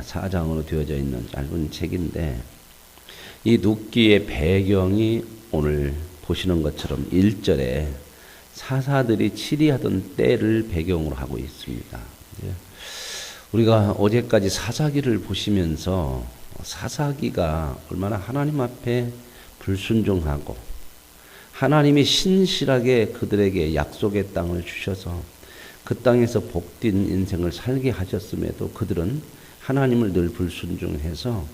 4장으로 되어져 있는 짧은 책인데 이 눕기의 배경이 오늘 보시는 것처럼 1절에 사사들이 치리하던 때를 배경으로 하고 있습니다. 우리가 어제까지 사사기를 보시면서 사사기가 얼마나 하나님 앞에 불순종하고 하나님이 신실하게 그들에게 약속의 땅을 주셔서 그 땅에서 복된 인생을 살게 하셨음에도 그들은 하나님을 늘 불순종해서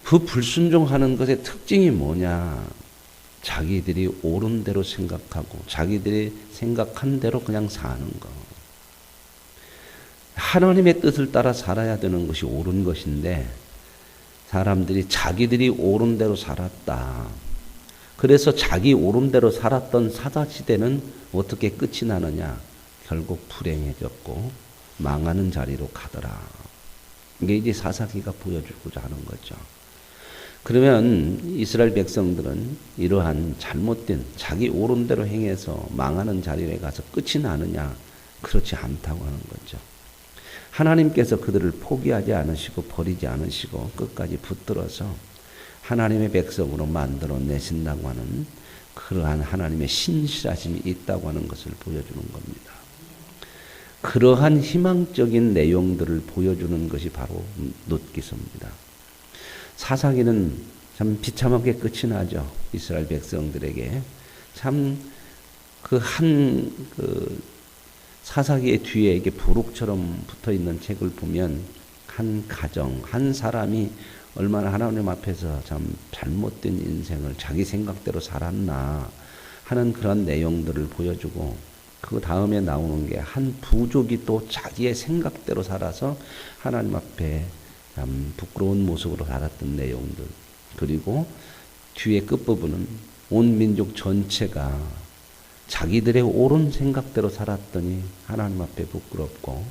그 불순종하는 것의 특징이 뭐냐? 자기들이 옳은 대로 생각하고 자기들이 생각한 대로 그냥 사는 거. 하나님의 뜻을 따라 살아야 되는 것이 옳은 것인데 사람들이 자기들이 옳은 대로 살았다. 그래서 자기 옳은 대로 살았던 사사시대는 어떻게 끝이 나느냐? 결국 불행해졌고 망하는 자리로 가더라. 이게 이제 사사기가 보여주고자 하는 거죠. 그러면 이스라엘 백성들은 이러한 잘못된 자기 옳은 대로 행해서 망하는 자리에 가서 끝이 나느냐? 그렇지 않다고 하는 거죠. 하나님께서 그들을 포기하지 않으시고 버리지 않으시고 끝까지 붙들어서 하나님의 백성으로 만들어 내신다고 하는 그러한 하나님의 신실하심이 있다고 하는 것을 보여주는 겁니다. 그러한 희망적인 내용들을 보여주는 것이 바로 룻기서입니다. 사사기는 참 비참하게 끝이 나죠. 이스라엘 백성들에게 참 그 사사기의 뒤에 이게 부록처럼 붙어 있는 책을 보면 한 가정, 한 사람이 얼마나 하나님 앞에서 참 잘못된 인생을 자기 생각대로 살았나 하는 그런 내용들을 보여주고 그 다음에 나오는 게 한 부족이 또 자기의 생각대로 살아서 하나님 앞에 참 부끄러운 모습으로 살았던 내용들. 그리고 뒤에 끝부분은 온 민족 전체가 자기들의 옳은 생각대로 살았더니 하나님 앞에 부끄럽고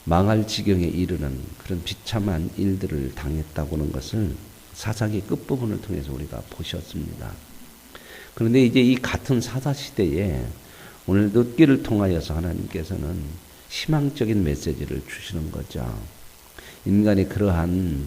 망할 지경에 이르는 그런 비참한 일들을 당했다고 하는 것을 사사기 끝부분을 통해서 우리가 보셨습니다. 그런데 이제 이 같은 사사시대에 오늘 룻기를 통하여서 하나님께서는 희망적인 메시지를 주시는 거죠. 인간의 그러한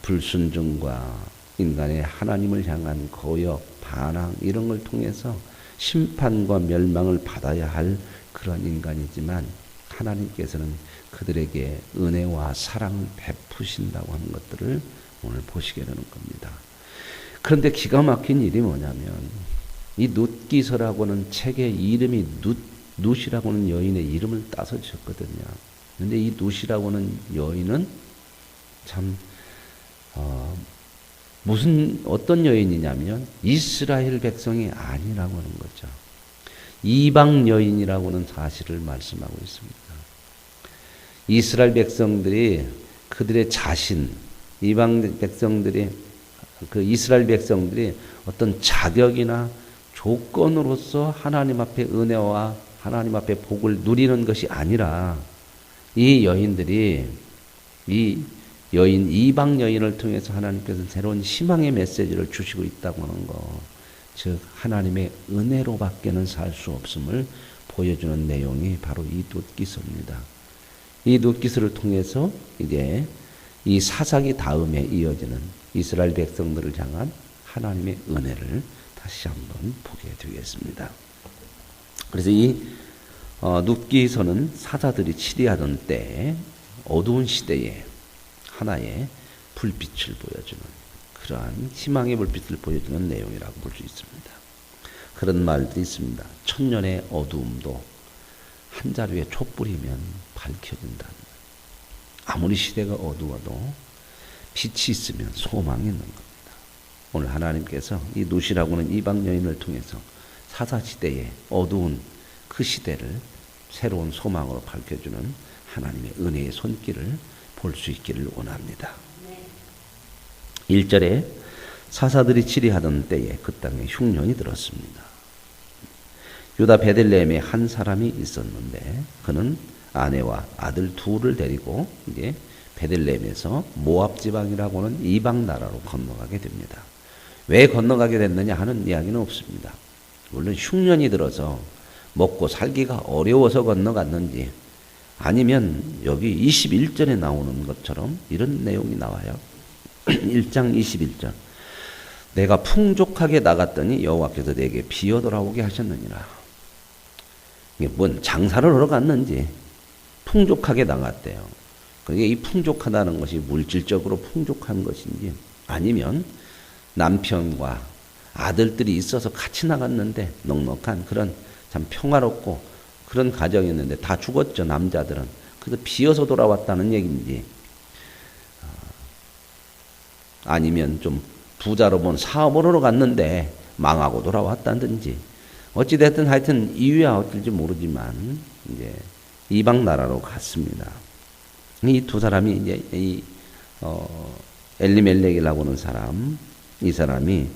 불순종과 인간의 하나님을 향한 거역, 반항 이런 걸 통해서 심판과 멸망을 받아야 할 그런 인간이지만 하나님께서는 그들에게 은혜와 사랑을 베푸신다고 하는 것들을 오늘 보시게 되는 겁니다. 그런데 기가 막힌 일이 뭐냐면 이 룻기서라고 하는 책의 이름이 룻이라고 하는 여인의 이름을 따서 지었거든요. 그런데 이 룻이라고 하는 여인은 참 어떤 여인이냐면 이스라엘 백성이 아니라고 하는 거죠. 이방 여인이라고 하는 사실을 말씀하고 있습니다. 이스라엘 백성들이 그들의 자신, 이방 백성들이 그 이스라엘 백성들이 어떤 자격이나 조건으로서 하나님 앞에 은혜와 하나님 앞에 복을 누리는 것이 아니라 이 여인들이 이방 여인을 통해서 하나님께서 새로운 희망의 메시지를 주시고 있다고 하는 것, 즉 하나님의 은혜로 밖에는 살 수 없음을 보여주는 내용이 바로 이 룻기서입니다. 이 룻기서를 통해서 이제 이 사사기 다음에 이어지는 이스라엘 백성들을 향한 하나님의 은혜를 다시 한번 보게 되겠습니다. 그래서 이 룻기서는 사사들이 치리하던 때 어두운 시대에 하나의 불빛을 보여주는 그러한 희망의 불빛을 보여주는 내용이라고 볼 수 있습니다. 그런 말들이 있습니다. 천년의 어두움도 한 자루의 촛불이면 밝혀진다. 아무리 시대가 어두워도 빛이 있으면 소망이 있는 겁니다. 오늘 하나님께서 이 룻이라고 하는 이방 여인을 통해서 사사시대의 어두운 그 시대를 새로운 소망으로 밝혀주는 하나님의 은혜의 손길을 볼 수 있기를 원합니다. 1절에 사사들이 치리하던 때에 그 땅에 흉년이 들었습니다. 유다 베들레헴에 한 사람이 있었는데 그는 아내와 아들 둘을 데리고 이제 베들레헴에서 모압 지방이라고 하는 이방 나라로 건너가게 됩니다. 왜 건너가게 됐느냐 하는 이야기는 없습니다. 물론 흉년이 들어서 먹고 살기가 어려워서 건너갔는지 아니면 여기 21절에 나오는 것처럼 이런 내용이 나와요. 1장 21절. 내가 풍족하게 나갔더니 여호와께서 내게 비어 돌아오게 하셨느니라. 이게 뭔 장사를 하러 갔는지 풍족하게 나갔대요. 그러니까 이 풍족하다는 것이 물질적으로 풍족한 것인지 아니면 남편과 아들들이 있어서 같이 나갔는데 넉넉한 그런 참 평화롭고 그런 가정이었는데 다 죽었죠, 남자들은. 그래서 비어서 돌아왔다는 얘기인지 아니면 좀 부자로 본 사업을 하러 갔는데 망하고 돌아왔다든지 어찌됐든 하여튼 이유야 어떨지 모르지만 이제 이방 나라로 갔습니다. 이 두 사람이 이제 엘리멜렉이라고 하는 사람, 이 사람이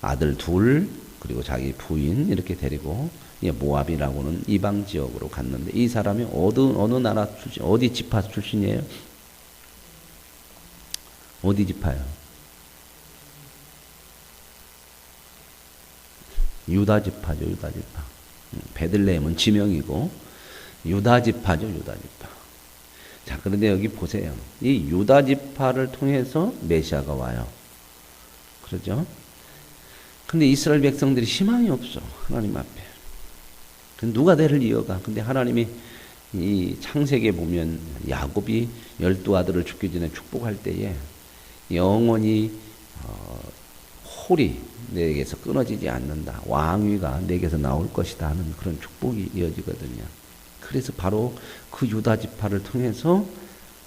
아들 둘 그리고 자기 부인 이렇게 데리고 모압이라고는 이방 지역으로 갔는데 이 사람이 어느 나라 출신, 어디 지파 출신이에요? 어디 지파요? 유다 지파죠, 유다 지파. 베들레헴은 지명이고 유다 지파죠, 유다 지파. 자, 그런데 여기 보세요. 이 유다 지파를 통해서 메시아가 와요. 그러죠? 근데 이스라엘 백성들이 희망이 없어, 하나님 앞에. 누가 대를 이어가? 근데 하나님이 이 창세기에 보면 야곱이 12아들을 죽기 전에 축복할 때에 영원히 홀이 내게서 끊어지지 않는다. 왕위가 내게서 나올 것이다 하는 그런 축복이 이어지거든요. 그래서 바로 그 유다 지파를 통해서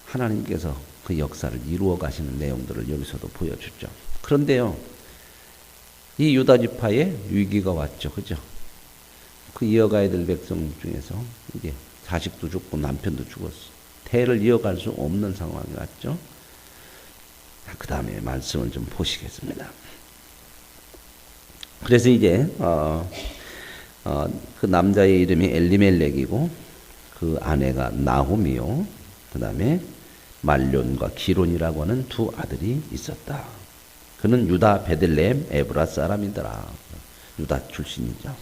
하나님께서 그 역사를 이루어 가시는 내용들을 여기서도 보여주죠. 그런데요, 이 유다 지파에 위기가 왔죠. 그죠? 그 이어가야 될 백성 중에서 이제 자식도 죽고 남편도 죽었어. 대를 이어갈 수 없는 상황이 왔죠. 그 다음에 말씀을 좀 보시겠습니다. 그래서 이제 그 남자의 이름이 엘리멜렉이고 그 아내가 나홈이요. 그 다음에 말론과 기론이라고 하는 두 아들이 있었다. 그는 유다 베들레헴 에브라 사람이더라. 유다 출신이죠.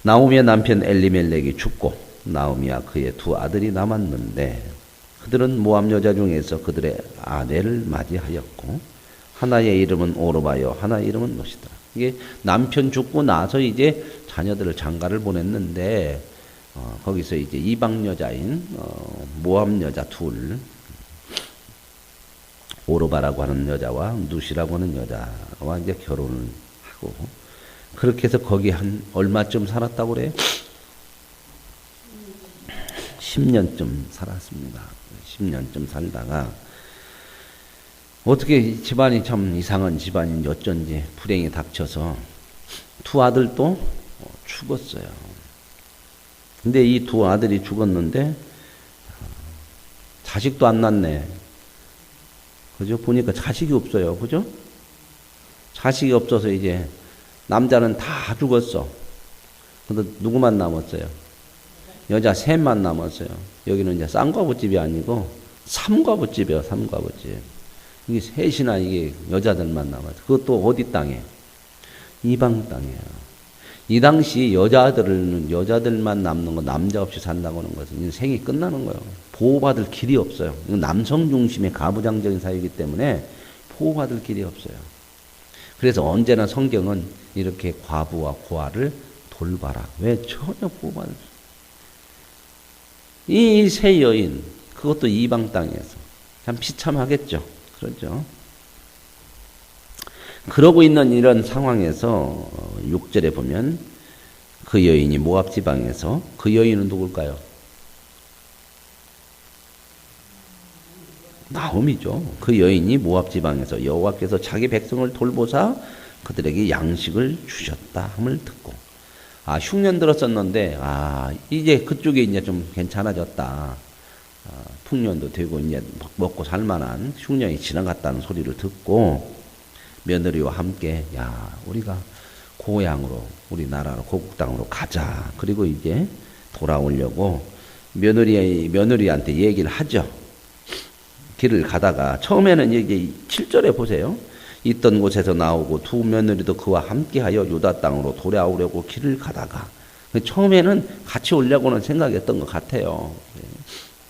나오미의 남편 엘리멜렉이 죽고 나오미와 그의 두 아들이 남았는데 그들은 모압 여자 중에서 그들의 아내를 맞이하였고 하나의 이름은 오르바요 하나의 이름은 롯이더라. 이게 남편 죽고 나서 이제 자녀들을 장가를 보냈는데 거기서 이제 이방 여자인 모압 여자 둘 오르바라고 하는 여자와 누시라고 하는 여자와 이제 결혼을 하고 그렇게 해서 거기 한 얼마쯤 살았다고 그래요? 10년쯤 살았습니다. 10년쯤 살다가 어떻게 집안이 참 이상한 집안인지 어쩐지 불행이 닥쳐서 두 아들도 죽었어요. 근데 이 두 아들이 죽었는데 자식도 안 낳네. 그죠? 보니까 자식이 없어요. 그죠? 자식이 없어서 이제 남자는 다 죽었어. 근데 누구만 남았어요? 여자 셋만 남았어요. 여기는 이제 쌍과부집이 아니고 삼과부집이에요. 삼과부집. 이게 셋이나 이게 여자들만 남았어. 그것도 어디 땅에? 이방 땅이에요. 이 당시 여자들만 남는 거, 남자 없이 산다고 하는 것은 생이 끝나는 거예요. 보호받을 길이 없어요. 남성 중심의 가부장적인 사회이기 때문에 보호받을 길이 없어요. 그래서 언제나 성경은 이렇게 과부와 고아를 돌봐라. 왜? 전혀 보호받을 수. 이 세 여인, 그것도 이방 땅에서 참 비참하겠죠. 그렇죠. 그러고 있는 이런 상황에서 6절에 보면 그 여인이 모압 지방에서 그 여인은 누굴까요? 나홈이죠. 그 여인이 모압 지방에서 여호와께서 자기 백성을 돌보사 그들에게 양식을 주셨다 함을 듣고 흉년 들었었는데 이제 그쪽에 이제 좀 괜찮아졌다. 풍년도 되고 이제 먹고 살만한 흉년이 지나갔다는 소리를 듣고 며느리와 함께 우리가 고향으로 우리나라로 고국 땅으로 가자. 그리고 이제 돌아오려고 며느리한테 얘기를 하죠. 길을 가다가 처음에는 이제 7절에 보세요. 있던 곳에서 나오고 두 며느리도 그와 함께하여 유다 땅으로 돌아오려고 길을 가다가 처음에는 같이 오려고는 생각했던 것 같아요.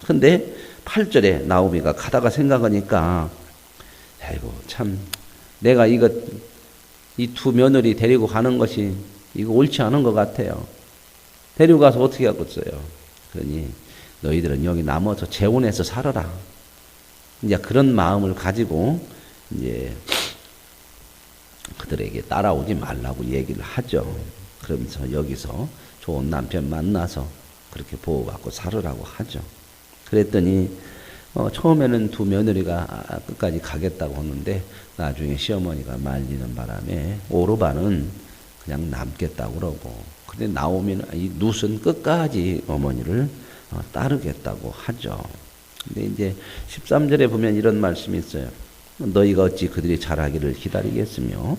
근데 8절에 나오미가 가다가 생각하니까 아이고 참 내가 이 두 며느리 데리고 가는 것이 이거 옳지 않은 것 같아요. 데리고 가서 어떻게 하겠어요? 그러니 너희들은 여기 남아서 재혼해서 살아라. 이제 그런 마음을 가지고 이제 그들에게 따라오지 말라고 얘기를 하죠. 그러면서 여기서 좋은 남편 만나서 그렇게 보호받고 살으라고 하죠. 그랬더니 처음에는 두 며느리가 끝까지 가겠다고 하는데 나중에 시어머니가 말리는 바람에 오르반은 그냥 남겠다고 그러고, 근데 나오면 이 룻은 끝까지 어머니를 따르겠다고 하죠. 근데 이제 13절에 보면 이런 말씀이 있어요. 너희가 어찌 그들이 잘하기를 기다리겠으며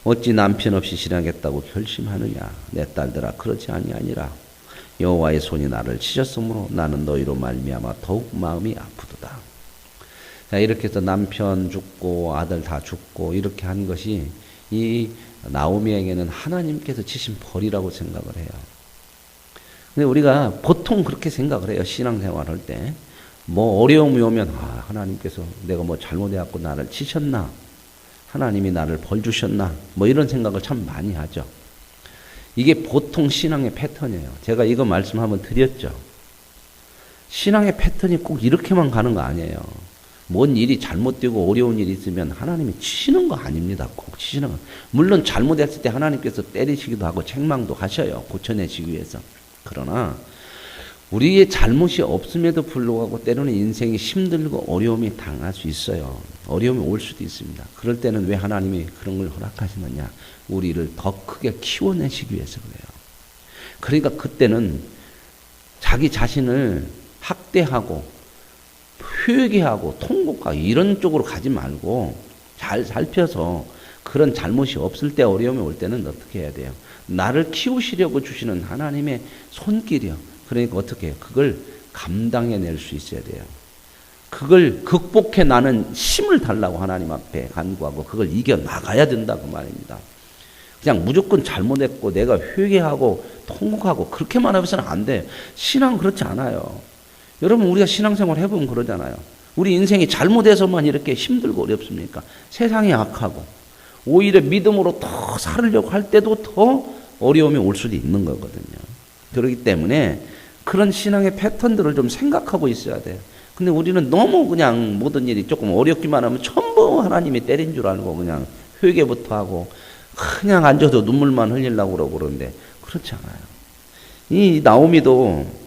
어찌 남편 없이 지내겠다고 결심하느냐. 내 딸들아 그렇지 아니하니라. 여호와의 손이 나를 치셨으므로 나는 너희로 말미암아 더욱 마음이 아프도다. 자, 이렇게 해서 남편 죽고 아들 다 죽고 이렇게 한 것이 이 나오미에게는 하나님께서 치신 벌이라고 생각을 해요. 근데 우리가 보통 그렇게 생각을 해요. 신앙생활할 때. 뭐 어려움이 오면 하나님께서 내가 뭐 잘못해갖고 나를 치셨나? 하나님이 나를 벌 주셨나? 뭐 이런 생각을 참 많이 하죠. 이게 보통 신앙의 패턴이에요. 제가 이거 말씀 한번 드렸죠. 신앙의 패턴이 꼭 이렇게만 가는 거 아니에요. 뭔 일이 잘못되고 어려운 일이 있으면 하나님이 치시는 거 아닙니다. 꼭 치시는 거. 물론 잘못했을 때 하나님께서 때리시기도 하고 책망도 하셔요. 고쳐내시기 위해서. 그러나 우리의 잘못이 없음에도 불구하고 때로는 인생이 힘들고 어려움이 당할 수 있어요. 어려움이 올 수도 있습니다. 그럴 때는 왜 하나님이 그런 걸 허락하시느냐. 우리를 더 크게 키워내시기 위해서 그래요. 그러니까 그때는 자기 자신을 학대하고 회개하고 통곡하고 이런 쪽으로 가지 말고 잘 살펴서 그런 잘못이 없을 때 어려움이 올 때는 어떻게 해야 돼요? 나를 키우시려고 주시는 하나님의 손길이요. 그러니까 어떻게 해요? 그걸 감당해낼 수 있어야 돼요. 그걸 극복해 나는 힘을 달라고 하나님 앞에 간구하고 그걸 이겨나가야 된다고 말입니다. 그냥 무조건 잘못했고 내가 회개하고 통곡하고 그렇게만 해서는 안 돼. 신앙은 그렇지 않아요. 여러분 우리가 신앙생활 해보면 그러잖아요. 우리 인생이 잘못해서만 이렇게 힘들고 어렵습니까? 세상이 악하고 오히려 믿음으로 더 살으려고 할 때도 더 어려움이 올 수도 있는 거거든요. 그렇기 때문에 그런 신앙의 패턴들을 좀 생각하고 있어야 돼요. 근데 우리는 너무 그냥 모든 일이 조금 어렵기만 하면 전부 하나님이 때린 줄 알고 그냥 회개부터 하고 그냥 앉아도 눈물만 흘리려고 그러고 그러는데 그렇지 않아요. 이 나오미도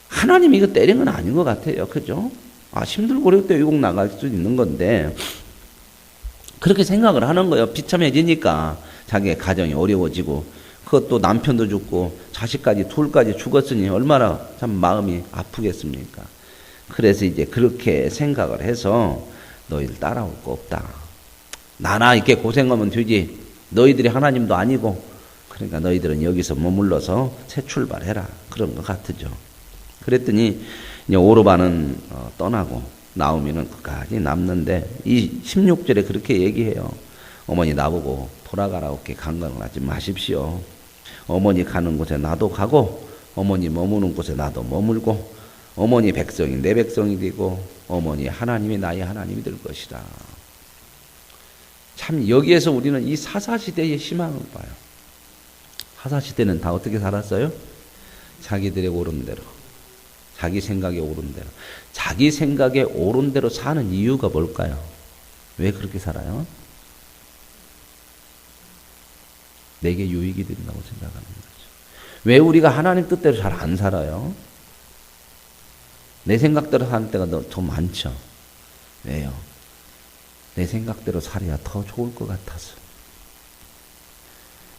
하나님이 이거 때린 건 아닌 것 같아요. 그죠? 힘들고 어려울 때 외국 나갈 수도 있는 건데 그렇게 생각을 하는 거예요. 비참해지니까 자기의 가정이 어려워지고 그것도 남편도 죽고 자식까지 둘까지 죽었으니 얼마나 참 마음이 아프겠습니까? 그래서 이제 그렇게 생각을 해서 너희들 따라올 거 없다. 나나 이렇게 고생하면 되지. 너희들이 하나님도 아니고 그러니까 너희들은 여기서 머물러서 새 출발해라. 그런 것 같으죠. 그랬더니 이제 오르반은 떠나고 나오미는 끝까지 남는데 이 16절에 그렇게 얘기해요. 어머니 나보고 돌아가라고 이렇게 강간을 하지 마십시오. 어머니 가는 곳에 나도 가고 어머니 머무는 곳에 나도 머물고 어머니 백성이 내 백성이 되고 어머니 하나님이 나의 하나님이 될 것이다. 참 여기에서 우리는 이 사사시대의 희망을 봐요. 사사시대는 다 어떻게 살았어요? 자기들의 옳은 대로. 자기 생각에 옳은 대로. 자기 생각에 옳은 대로 사는 이유가 뭘까요? 왜 그렇게 살아요? 내게 유익이 된다고 생각하는 거죠. 왜 우리가 하나님 뜻대로 잘 안 살아요? 내 생각대로 사는 때가 더 많죠. 왜요? 내 생각대로 살아야 더 좋을 것 같아서.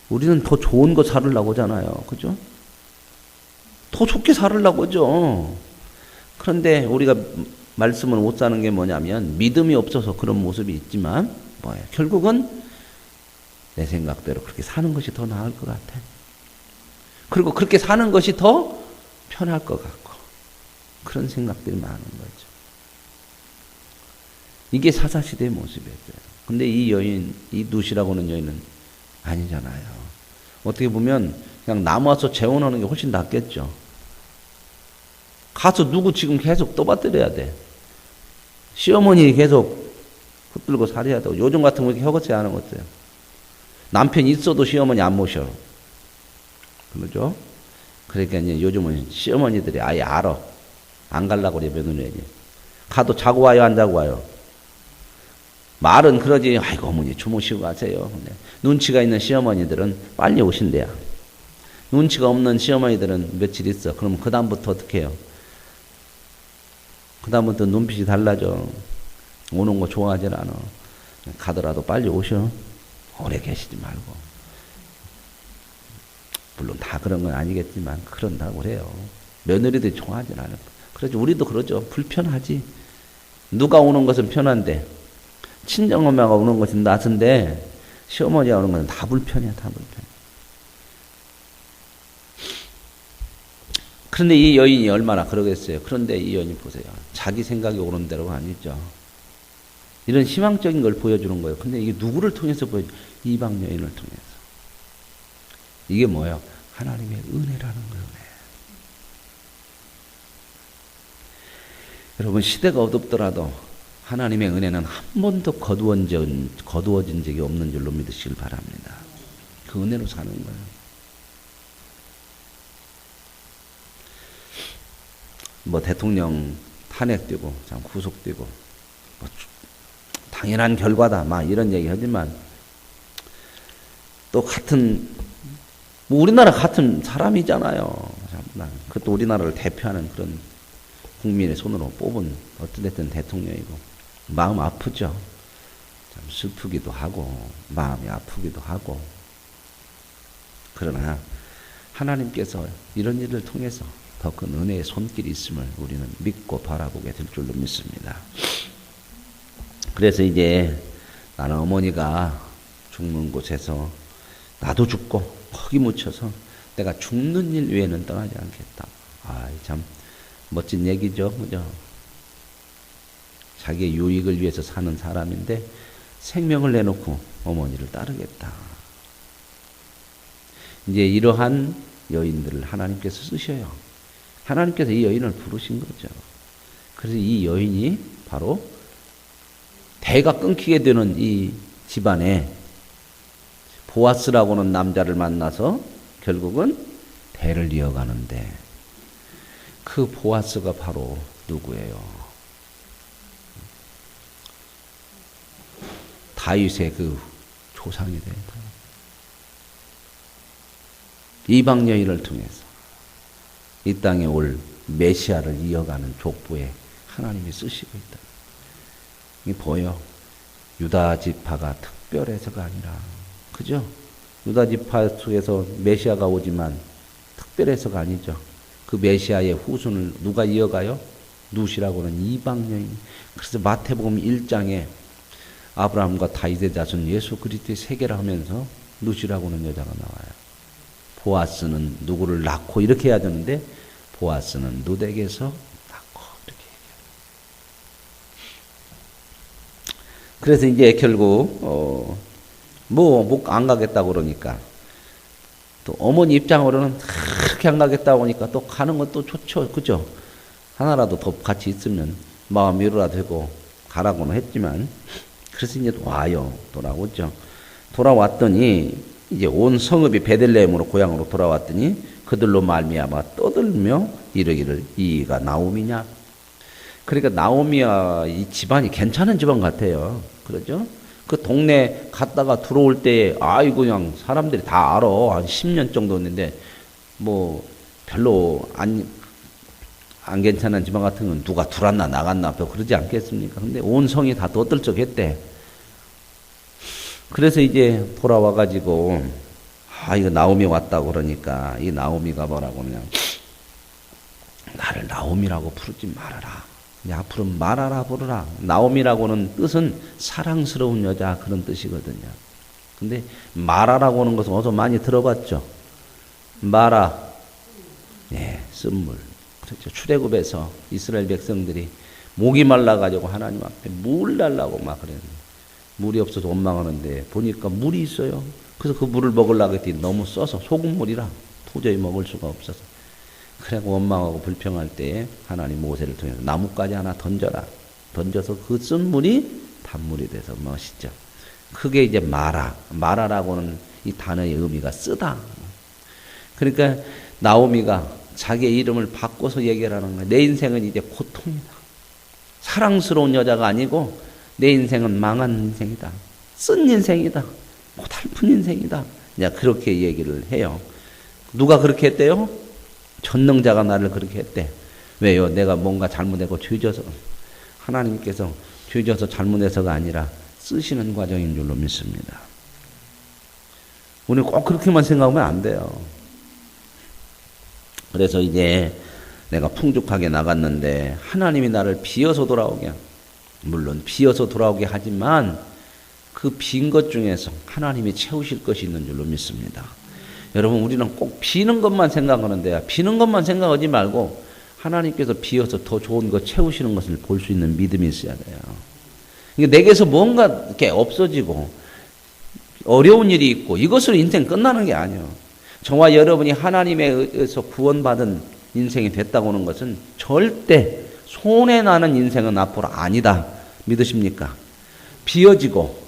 우리는 더 좋은 거 살으려고 하잖아요. 그죠? 더 좋게 살으려고 하죠. 그런데 우리가 말씀을 못 사는 게 뭐냐면 믿음이 없어서 그런 모습이 있지만 뭐예요? 결국은 내 생각대로 그렇게 사는 것이 더 나을 것 같아. 그리고 그렇게 사는 것이 더 편할 것 같고 그런 생각들이 많은 거죠. 이게 사사시대의 모습이었어요. 근데 이 여인, 이 룻이라고 하는 여인은 아니잖아요. 어떻게 보면 그냥 남아서 재혼하는 게 훨씬 낫겠죠. 가서 누구 지금 계속 떠받들여야 돼. 시어머니 계속 붙들고 살아야 되고, 요즘 같은 거 이렇게 허거지 않은 것도요. 남편이 있어도 시어머니 안 모셔. 그러죠? 그러니까 이제 요즘은 시어머니들이 아예 알아. 안 가려고 그래, 며느리에게. 가도 자고 와요, 안 자고 와요? 말은 그러지, 아이고, 어머니 주무시고 가세요. 근데 눈치가 있는 시어머니들은 빨리 오신대요. 눈치가 없는 시어머니들은 며칠 있어. 그럼 그다음부터 어떻게 해요? 그다음부터 눈빛이 달라져. 오는 거 좋아하질 않아. 가더라도 빨리 오셔. 오래 계시지 말고. 물론 다 그런 건 아니겠지만 그런다고 그래요. 며느리들이 좋아하진 않아. 그렇지, 우리도 그러죠. 불편하지. 누가 오는 것은 편한데, 친정엄마가 오는 것은 낫은데, 시어머니가 오는 것은 다 불편해, 다 불편해. 그런데 이 여인이 얼마나 그러겠어요. 그런데 이 여인이 보세요. 자기 생각이 옳은 대로가 아니죠. 이런 희망적인 걸 보여주는 거예요. 근데 이게 누구를 통해서 보여줘? 이방 여인을 통해서. 이게 뭐예요? 하나님의 은혜라는 거예요. 여러분, 시대가 어둡더라도 하나님의 은혜는 한 번도 거두어진 적이 없는 줄로 믿으시길 바랍니다. 그 은혜로 사는 거예요. 뭐 대통령 탄핵되고 구속되고 뭐 당연한 결과다 막 이런 얘기 하지만 또 같은 뭐 우리나라 같은 사람이잖아요. 그것도 우리나라를 대표하는 그런 국민의 손으로 뽑은 어찌됐든 대통령이고 마음 아프죠. 참 슬프기도 하고 마음이 아프기도 하고 그러나 하나님께서 이런 일을 통해서 더 큰 은혜의 손길이 있음을 우리는 믿고 바라보게 될 줄로 믿습니다. 그래서 이제 나는 어머니가 죽는 곳에서 나도 죽고 거기 묻혀서 내가 죽는 일 외에는 떠나지 않겠다. 아, 참 멋진 얘기죠, 그죠? 자기의 유익을 위해서 사는 사람인데 생명을 내놓고 어머니를 따르겠다. 이제 이러한 여인들을 하나님께서 쓰셔요. 하나님께서 이 여인을 부르신 거죠. 그래서 이 여인이 바로 대가 끊기게 되는 이 집안에 보아스라고는 남자를 만나서 결국은 대를 이어가는데 그 보아스가 바로 누구예요? 다윗의 그 조상이 돼요. 이방 여인을 통해서 이 땅에 올 메시아를 이어가는 족보에 하나님이 쓰시고 있다. 이게 보여. 유다 지파가 특별해서가 아니라, 그죠? 유다 지파 속에서 메시아가 오지만 특별해서가 아니죠. 그 메시아의 후손을 누가 이어가요? 룻이라고는 이방 여인. 그래서 마태복음 1장에 아브라함과 다윗의 자손 예수 그리스도의 세계를 하면서 룻이라고는 여자가 나와요. 보아스는 누구를 낳고 이렇게 해야 되는데 보아스는 룻에게서 낳고 이렇게 얘기해요. 그래서 이제 결국 목 안 가겠다고 그러니까 또 어머니 입장으로는 그렇게 안 가겠다고 하니까 또 가는 것도 좋죠, 그죠? 하나라도 더 같이 있으면 마음 위로라 되고 가라고는 했지만 그래서 이제 와요, 돌아오죠. 돌아왔더니 이제 온 성읍이 베들레헴으로 고향으로 돌아왔더니 그들로 말미암아 떠들며 이르기를 이가 나오미냐. 그러니까 나오미야 이 집안이 괜찮은 집안 같아요. 그러죠? 그 동네 갔다가 들어올 때 아이고 그냥 사람들이 다 알아. 한 10년 정도 했는데 뭐 별로 안 괜찮은 집안 같은 건 누가 들어왔나 나갔나 그러지 않겠습니까? 근데 온 성이 다 떠들썩했대. 그래서 이제 돌아와가지고, 이거 나오미 왔다고 그러니까, 이 나오미가 뭐라고 그냥, 나를 나오미라고 부르지 말아라. 앞으로 말하라 부르라. 나오미라고는 뜻은 사랑스러운 여자 그런 뜻이거든요. 근데 말하라고 하는 것은 어서 많이 들어봤죠. 마라. 예, 쓴물. 그렇죠. 출애굽에서 이스라엘 백성들이 목이 말라가지고 하나님 앞에 물 달라고 막 그랬는데, 물이 없어서 원망하는데 보니까 물이 있어요. 그래서 그 물을 먹으려고 했더니 너무 써서 소금물이라 도저히 먹을 수가 없어서 그래 원망하고 불평할 때 하나님 모세를 통해서 나뭇가지 하나 던져라. 던져서 그 쓴 물이 단물이 돼서 멋있죠. 그게 이제 마라라고는 이 단어의 의미가 쓰다. 그러니까 나오미가 자기의 이름을 바꿔서 얘기를 하는 거야. 내 인생은 이제 고통이다. 사랑스러운 여자가 아니고 내 인생은 망한 인생이다. 쓴 인생이다. 고달픈 인생이다. 이제 그렇게 얘기를 해요. 누가 그렇게 했대요? 전능자가 나를 그렇게 했대. 왜요? 내가 뭔가 잘못하고 죄져서. 하나님께서 죄져서 잘못해서가 아니라 쓰시는 과정인 줄로 믿습니다. 우리 꼭 그렇게만 생각하면 안 돼요. 그래서 이제 내가 풍족하게 나갔는데 하나님이 나를 비어서 돌아오게, 물론 비어서 돌아오게 하지만 그 빈 것 중에서 하나님이 채우실 것이 있는 줄로 믿습니다. 여러분, 우리는 꼭 비는 것만 생각하는데 비는 것만 생각하지 말고 하나님께서 비어서 더 좋은 것 채우시는 것을 볼 수 있는 믿음이 있어야 돼요. 그러니까 내게서 뭔가 이렇게 없어지고 어려운 일이 있고 이것으로 인생 끝나는 게 아니에요. 저와 여러분이 하나님에 의해서 구원받은 인생이 됐다고 하는 것은 절대 손해나는 인생은 앞으로 아니다. 믿으십니까? 비어지고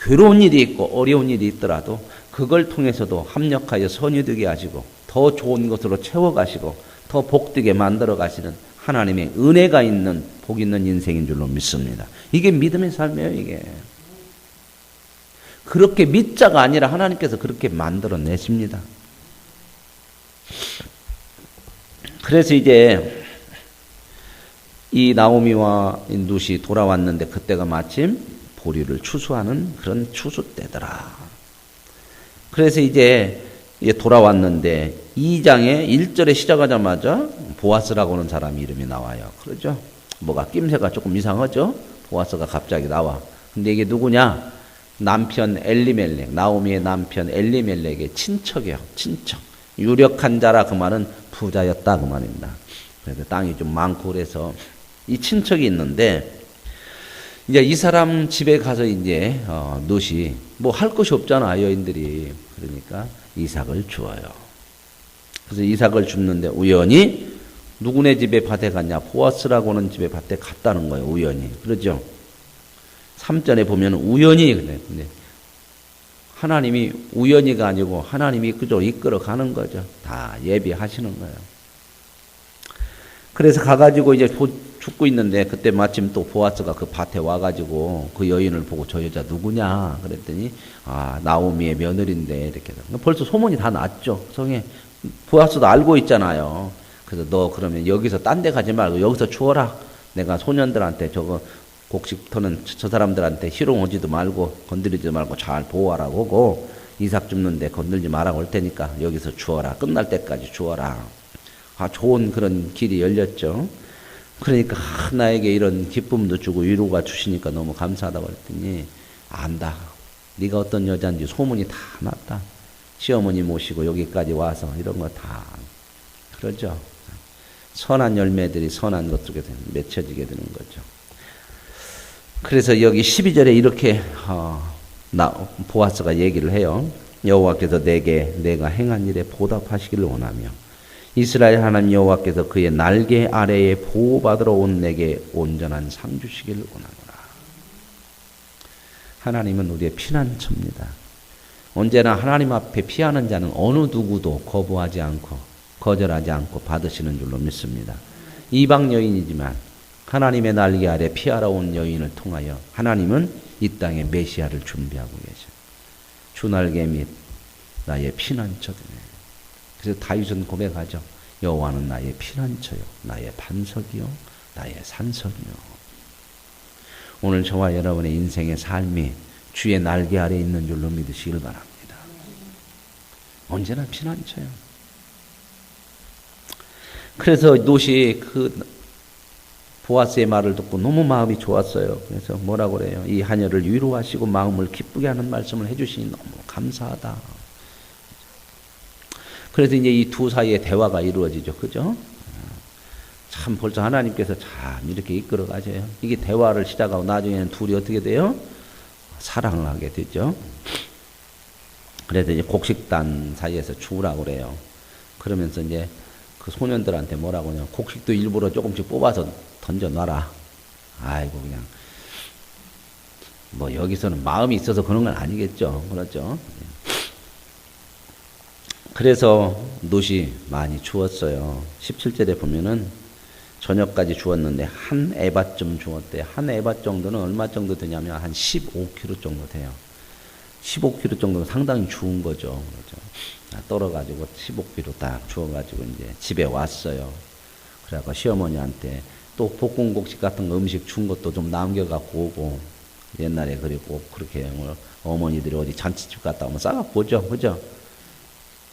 괴로운 일이 있고 어려운 일이 있더라도 그걸 통해서도 합력하여 선이 되게 하시고 더 좋은 것으로 채워가시고 더 복되게 만들어 가시는 하나님의 은혜가 있는 복 있는 인생인 줄로 믿습니다. 이게 믿음의 삶이에요. 이게 그렇게 믿자가 아니라 하나님께서 그렇게 만들어 내십니다. 그래서 이제 이 나오미와 룻이 돌아왔는데 그때가 마침 보리를 추수하는 그런 추수 때더라. 그래서 이제 돌아왔는데 2장의 1절에 시작하자마자 보아스라고 하는 사람 이름이 나와요. 그러죠? 뭐가 낌새가 조금 이상하죠? 보아스가 갑자기 나와. 근데 이게 누구냐? 남편 엘리멜렉, 나오미의 남편 엘리멜렉의 친척이에요. 친척. 유력한 자라 그 말은 부자였다 그 말입니다. 그래서 땅이 좀 많고 그래서 이 친척이 있는데 이제 이 사람 집에 가서 이제 룻이 뭐 할 것이 없잖아 여인들이. 그러니까 이삭을 주어요. 그래서 이삭을 줍는데 우연히 누구네 집에 밭에 갔냐? 보아스라고 하는 집에 밭에 갔다는 거예요. 우연히. 그러죠? 3절에 보면 우연히 그래. 근데 하나님이 우연히가 아니고 하나님이 그저 이끌어 가는 거죠. 다 예비하시는 거예요. 그래서 가가지고 이제 죽고 있는데 그때 마침 또 보아스가 그 밭에 와가지고 그 여인을 보고 저 여자 누구냐 그랬더니 아 나오미의 며느리인데 이렇게 벌써 소문이 다 났죠. 성에 보아스도 알고 있잖아요. 그래서 너 그러면 여기서 딴 데 가지 말고 여기서 주워라. 내가 소년들한테 저거 곡식 터는 저 사람들한테 희롱 오지도 말고 건드리지 말고 잘 보호하라고 하고 이삭 줍는데 건들지 말라고 할 테니까 여기서 주워라. 끝날 때까지 주워라. 아 좋은 그런 길이 열렸죠. 그러니까 나에게 이런 기쁨도 주고 위로가 주시니까 너무 감사하다고 했더니 안다. 네가 어떤 여자인지 소문이 다 났다. 시어머니 모시고 여기까지 와서 이런 거 다 그러죠. 선한 열매들이 선한 것 속에 맺혀지게 되는 거죠. 그래서 여기 12절에 이렇게 보아스가 얘기를 해요. 여호와께서 내가 행한 일에 보답하시기를 원하며 이스라엘 하나님 여호와께서 그의 날개 아래에 보호받으러 온 내게 온전한 상 주시기를 원하노라. 하나님은 우리의 피난처입니다. 언제나 하나님 앞에 피하는 자는 어느 누구도 거부하지 않고 거절하지 않고 받으시는 줄로 믿습니다. 이방 여인이지만 하나님의 날개 아래 피하러 온 여인을 통하여 하나님은 이 땅에 메시아를 준비하고 계셔. 주 날개 및 나의 피난처되네. 그래서 다윗은 고백하죠. 여호와는 나의 피난처요, 나의 반석이요, 나의 산석이요. 오늘 저와 여러분의 인생의 삶이 주의 날개 아래 있는 줄로 믿으시길 바랍니다. 언제나 피난처요. 그래서 룻이 그 보아스의 말을 듣고 너무 마음이 좋았어요. 그래서 뭐라고 그래요? 이 하녀를 위로하시고 마음을 기쁘게 하는 말씀을 해주시니 너무 감사하다. 그래서 이제 이 두 사이의 대화가 이루어지죠. 그죠? 참 벌써 하나님께서 참 이렇게 이끌어 가셔요. 이게 대화를 시작하고 나중에는 둘이 어떻게 돼요? 사랑을 하게 되죠. 그래서 이제 곡식단 사이에서 주우라고 그래요. 그러면서 이제 그 소년들한테 뭐라고 그냥 곡식도 일부러 조금씩 뽑아서 던져놔라. 아이고 그냥 뭐 여기서는 마음이 있어서 그런 건 아니겠죠. 그렇죠. 그래서 놋이 많이 주었어요. 17절에 보면은 저녁까지 주었는데 한 에바쯤 주었대요. 한 에바 정도는 얼마 정도 되냐면 한 15kg 정도 돼요. 15kg 정도는 상당히 주운 거죠. 그렇죠. 떨어가지고 15kg 딱 주워가지고 이제 집에 왔어요. 그래갖고 시어머니한테 또 볶음국식 같은 거 음식 준 것도 좀 남겨갖고 오고, 옛날에 그리고 그렇게 어머니들이 어디 잔치집 갔다 오면 싸갖고 오죠. 그죠?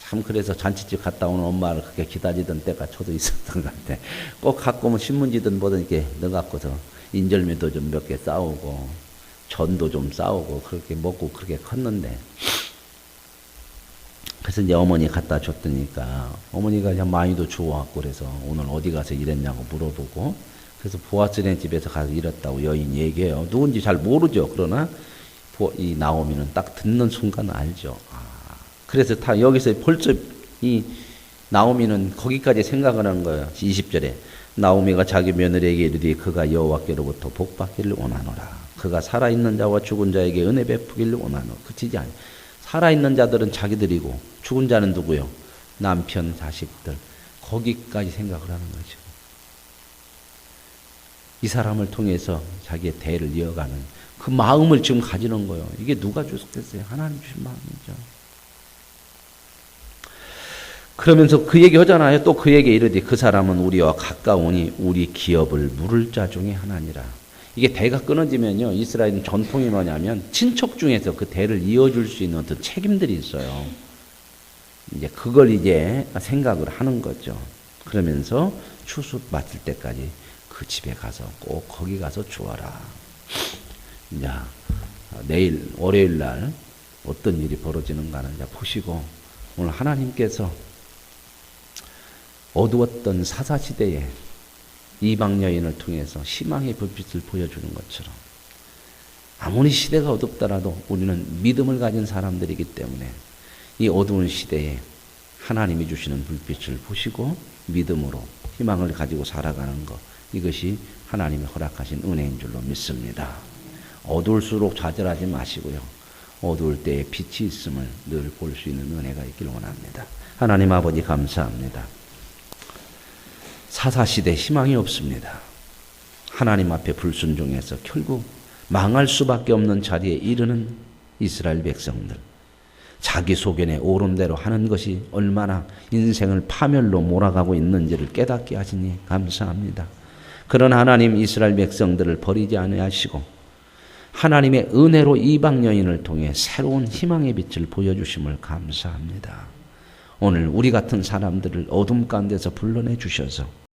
참 그래서 잔치집 갔다 오는 엄마를 그렇게 기다리던 때가 저도 있었던 것 같아. 꼭 갖고 오면 신문지든 뭐든 이렇게 넣어갖고서 인절미도 좀 몇 개 싸오고 전도 좀 싸오고 그렇게 먹고 그렇게 컸는데, 그래서 이제 어머니 갖다 줬더니까 어머니가 그냥 많이도 주워갖고 그래서 오늘 어디 가서 일했냐고 물어보고, 그래서 보아스네 집에서 가서 일했다고 여인 얘기해요. 누군지 잘 모르죠. 그러나 이 나오미는 딱 듣는 순간 알죠. 그래서 다 여기서 벌써 이 나오미는 거기까지 생각을 하는 거예요. 20절에 나오미가 자기 며느리에게 이르되 그가 여호와께로부터 복받기를 원하노라. 그가 살아있는 자와 죽은 자에게 은혜 베푸기를 원하노라. 그치지 않아요. 살아있는 자들은 자기들이고 죽은 자는 누구요? 남편, 자식들. 거기까지 생각을 하는 거죠. 이 사람을 통해서 자기의 대를 이어가는 그 마음을 지금 가지는 거예요. 이게 누가 주셨겠어요? 하나님 주신 마음이죠. 그러면서 그 얘기 하잖아요. 또 그에게 이르되 그 사람은 우리와 가까우니 우리 기업을 물을 자 중에 하나니라. 이게 대가 끊어지면요, 이스라엘은 전통이 뭐냐면 친척 중에서 그 대를 이어줄 수 있는 어떤 책임들이 있어요. 이제 그걸 이제 생각을 하는 거죠. 그러면서 추수 마칠 때까지 그 집에 가서 꼭 거기 가서 주어라. 이제 내일 월요일 날 어떤 일이 벌어지는가는 이제 보시고, 오늘 하나님께서 어두웠던 사사시대에 이방 여인을 통해서 희망의 불빛을 보여주는 것처럼, 아무리 시대가 어둡더라도 우리는 믿음을 가진 사람들이기 때문에 이 어두운 시대에 하나님이 주시는 불빛을 보시고 믿음으로 희망을 가지고 살아가는 것, 이것이 하나님이 허락하신 은혜인 줄로 믿습니다. 어두울수록 좌절하지 마시고요, 어두울 때에 빛이 있음을 늘 볼 수 있는 은혜가 있길 원합니다. 하나님 아버지 감사합니다. 사사시대 희망이 없습니다. 하나님 앞에 불순종해서 결국 망할 수밖에 없는 자리에 이르는 이스라엘 백성들, 자기 소견에 옳은 대로 하는 것이 얼마나 인생을 파멸로 몰아가고 있는지를 깨닫게 하시니 감사합니다. 그런 하나님, 이스라엘 백성들을 버리지 아니하시고 하나님의 은혜로 이방 여인을 통해 새로운 희망의 빛을 보여주심을 감사합니다. 오늘 우리 같은 사람들을 어둠 가운데서 불러내 주셔서